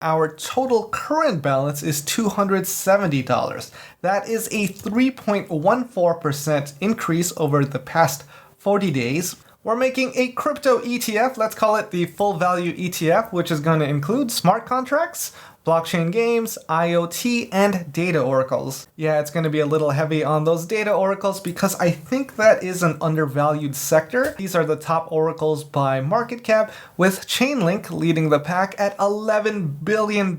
Our total current balance is $270. That is a 3.14% increase over the past 40 days. We're making a crypto ETF, let's call it the full value ETF, which is going to include smart contracts, blockchain games, IoT, and data oracles. Yeah, it's going to be a little heavy on those data oracles because I think that is an undervalued sector. These are the top oracles by market cap, with Chainlink leading the pack at $11 billion,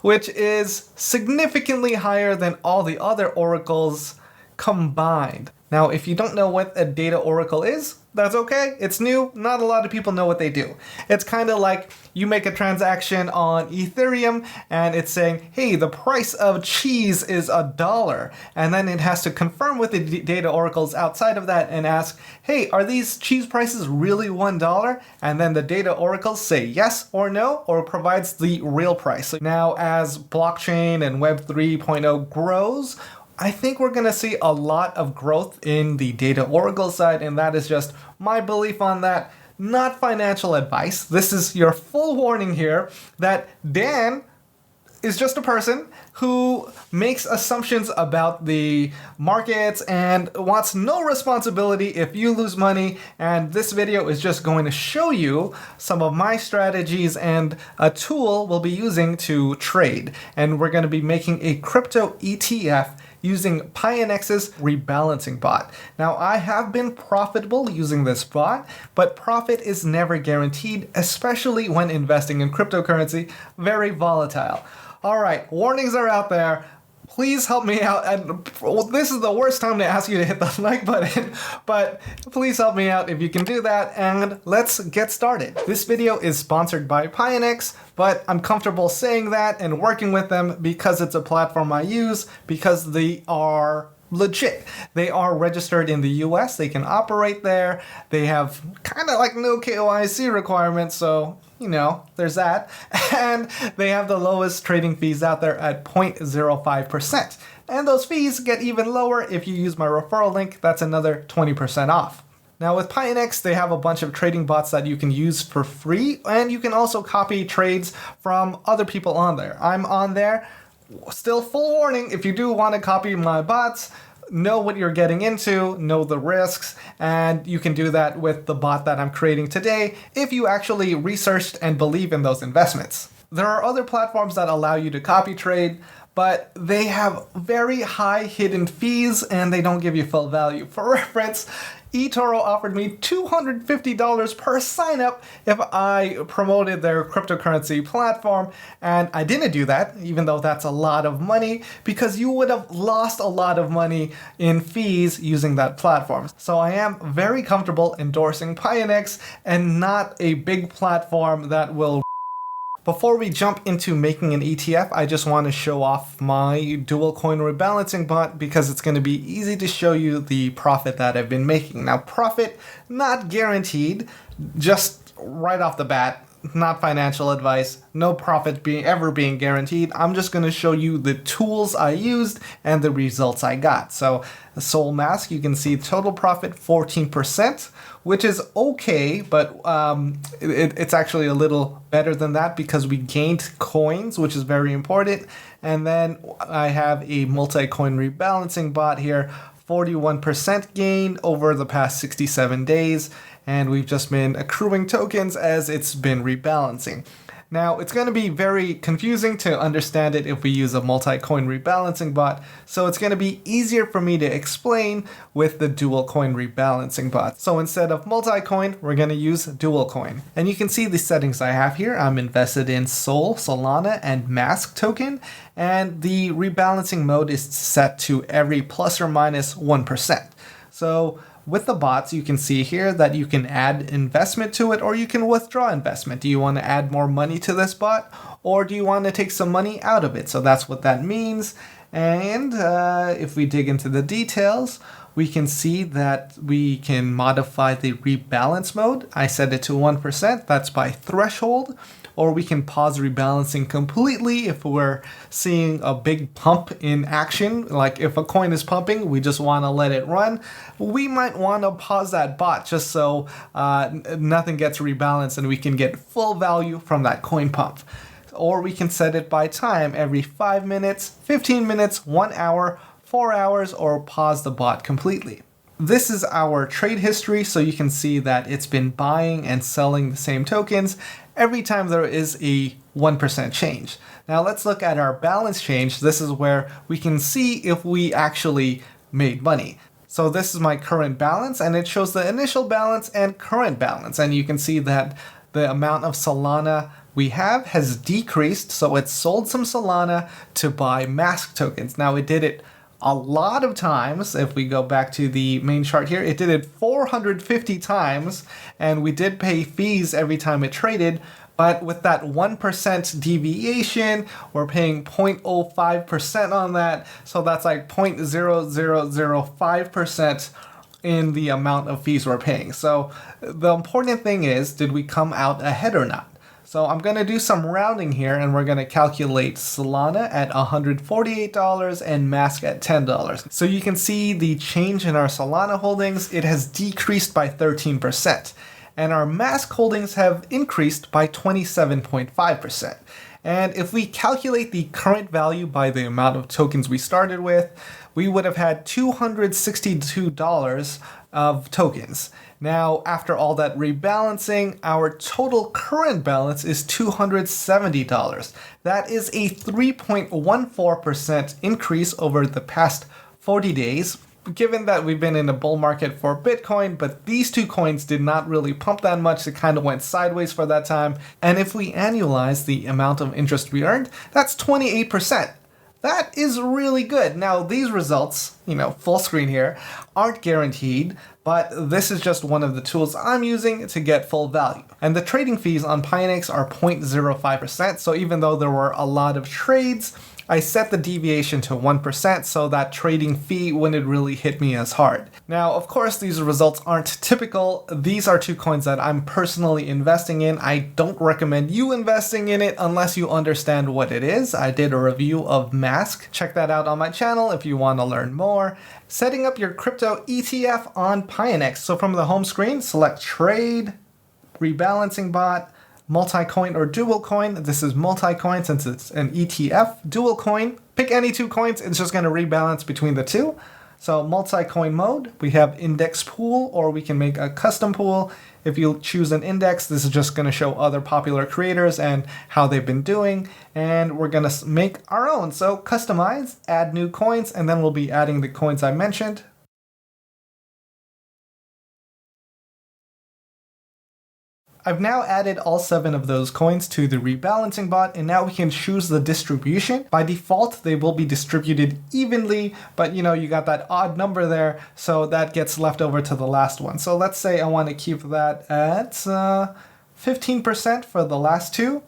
which is significantly higher than all the other oracles combined. Now, if you don't know what a data oracle is, that's okay. It's new. Not a lot of people know what they do. It's kind of like you make a transaction on Ethereum and it's saying, hey, the price of cheese is $1. And then it has to confirm with the data oracles outside of that and ask, hey, are these cheese prices really $1? And then the data oracles say yes or no, or provides the real price. Now, as blockchain and Web 3.0 grows, I think we're going to see a lot of growth in the data oracle side, and that is just my belief on that, not financial advice. This is your full warning here that Dan is just a person who makes assumptions about the markets and wants no responsibility if you lose money, and this video is just going to show you some of my strategies and a tool we'll be using to trade. And we're going to be making a crypto ETF using Pionex's rebalancing bot. Now, I have been profitable using this bot, but profit is never guaranteed, especially when investing in cryptocurrency, very volatile. All right, warnings are out there. Please help me out. And this is the worst time to ask you to hit the like button, but please help me out if you can do that, and let's get started. This video is sponsored by Pionex, but I'm comfortable saying that and working with them because it's a platform I use, because they are legit. They are registered in the US, they can operate there, they have kind of like no KYC requirements, so you know, there's that. And they have the lowest trading fees out there at 0.05%. And those fees get even lower if you use my referral link. That's another 20% off. Now with Pionex, they have a bunch of trading bots that you can use for free, and you can also copy trades from other people on there. I'm on there. Still, full warning, if you do want to copy my bots, know what you're getting into, know the risks, and you can do that with the bot that I'm creating today if you actually researched and believe in those investments. There are other platforms that allow you to copy trade, but they have very high hidden fees and they don't give you full value. For reference, eToro offered me $250 per sign up if I promoted their cryptocurrency platform, and I didn't do that, even though that's a lot of money, because you would have lost a lot of money in fees using that platform. So I am very comfortable endorsing Pionex and not a big platform that will. Before we jump into making an ETF, I just want to show off my dual coin rebalancing bot because it's going to be easy to show you the profit that I've been making. Now, profit not guaranteed, just right off the bat, not financial advice, no profit ever being guaranteed. I'm just going to show you the tools I used and the results I got. So the Soul Mask, you can see total profit 14%, which is okay, but it's actually a little better than that because we gained coins, which is very important. And then I have a multi-coin rebalancing bot here, 41% gain over the past 67 days. And we've just been accruing tokens as it's been rebalancing. Now, it's going to be very confusing to understand it if we use a multi-coin rebalancing bot, so it's going to be easier for me to explain with the dual coin rebalancing bot. So instead of multi-coin, we're going to use dual coin. And you can see the settings I have here. I'm invested in Sol, Solana, and Mask token, and the rebalancing mode is set to every plus or minus 1%. So with the bots, you can see here that you can add investment to it or you can withdraw investment. Do you want to add more money to this bot or do you want to take some money out of it? So that's what that means. And if we dig into the details, we can see that we can modify the rebalance mode. I set it to 1%. That's by threshold. Or we can pause rebalancing completely if we're seeing a big pump in action. Like if a coin is pumping, we just want to let it run. We might want to pause that bot just so nothing gets rebalanced and we can get full value from that coin pump. or we can set it by time every 5 minutes, 15 minutes, 1 hour, 4 hours, or pause the bot completely. This is our trade history, so you can see that it's been buying and selling the same tokens every time there is a 1% change. Now let's look at our balance change. This is where we can see if we actually made money. So this is my current balance, and it shows the initial balance and current balance. And you can see that the amount of Solana we have has decreased, so it sold some Solana to buy mask tokens. Now it did it a lot of times. If we go back to the main chart here, it did it 450 times, and we did pay fees every time it traded. But with that 1% deviation, we're paying 0.05% on that. So that's like 0.0005% in the amount of fees we're paying. So the important thing is, did we come out ahead or not? So I'm going to do some rounding here, and we're going to calculate Solana at $148 and Mask at $10. So you can see the change in our Solana holdings. It has decreased by 13%. And our Mask holdings have increased by 27.5%. And if we calculate the current value by the amount of tokens we started with, we would have had $262 of tokens. Now, after all that rebalancing, our total current balance is $270. That is a 3.14% increase over the past 40 days. Given that we've been in a bull market for Bitcoin, but these two coins did not really pump that much, it kind of went sideways for that time. And if we annualize the amount of interest we earned, that's 28%. That is really good. Now, these results, full screen here, aren't guaranteed, but this is just one of the tools I'm using to get full value. And the trading fees on Pionex are 0.05%, so even though there were a lot of trades, I set the deviation to 1% so that trading fee wouldn't really hit me as hard. Now, of course, these results aren't typical. These are two coins that I'm personally investing in. I don't recommend you investing in it unless you understand what it is. I did a review of Mask. Check that out on my channel if you want to learn more. Setting up your crypto ETF on Pionex. So from the home screen, select Trade, Rebalancing Bot, multi-coin or dual coin. This is multi-coin since it's an ETF. Dual coin, pick any two coins, it's just going to rebalance between the two. So multi-coin mode, we have index pool, or we can make a custom pool. If you choose an index, this is just going to show other popular creators and how they've been doing. And we're going to make our own. So customize, add new coins, and then we'll be adding the coins I mentioned. I've now added all 7 of those coins to the rebalancing bot, and now we can choose the distribution. By default, they will be distributed evenly, but you got that odd number there, so that gets left over to the last one. So let's say I want to keep that at 15% for the last two.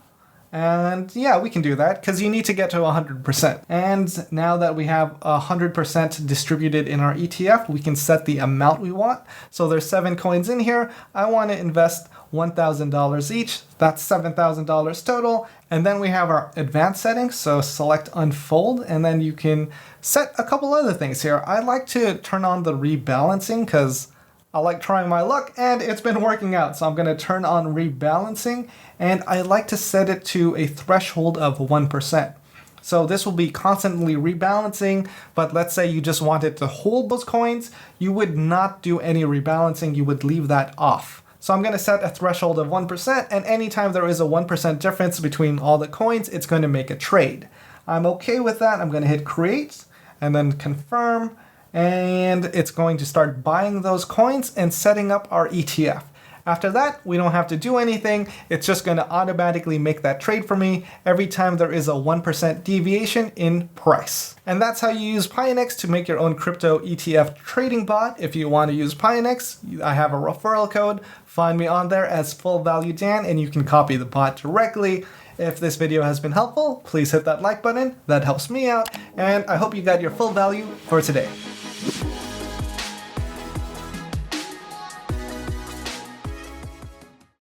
And yeah, we can do that because you need to get to 100%. And now that we have 100% distributed in our ETF, we can set the amount we want. So there's 7 coins in here. I want to invest $1,000 each. That's $7,000 total. And then we have our advanced settings. So select unfold, and then you can set a couple other things here. I like to turn on the rebalancing because I like trying my luck, and it's been working out. So I'm going to turn on rebalancing, and I like to set it to a threshold of 1%. So this will be constantly rebalancing, but let's say you just wanted to hold those coins, you would not do any rebalancing, you would leave that off. So I'm going to set a threshold of 1%, and anytime there is a 1% difference between all the coins, it's going to make a trade. I'm okay with that. I'm going to hit create, and then confirm, and it's going to start buying those coins and setting up our ETF. After that, we don't have to do anything. It's just going to automatically make that trade for me every time there is a 1% deviation in price. And that's how you use Pionex to make your own crypto ETF trading bot. If you want to use Pionex, I have a referral code. Find me on there as Full Value Dan, and you can copy the bot directly. If this video has been helpful, please hit that like button. That helps me out, and I hope you got your full value for today.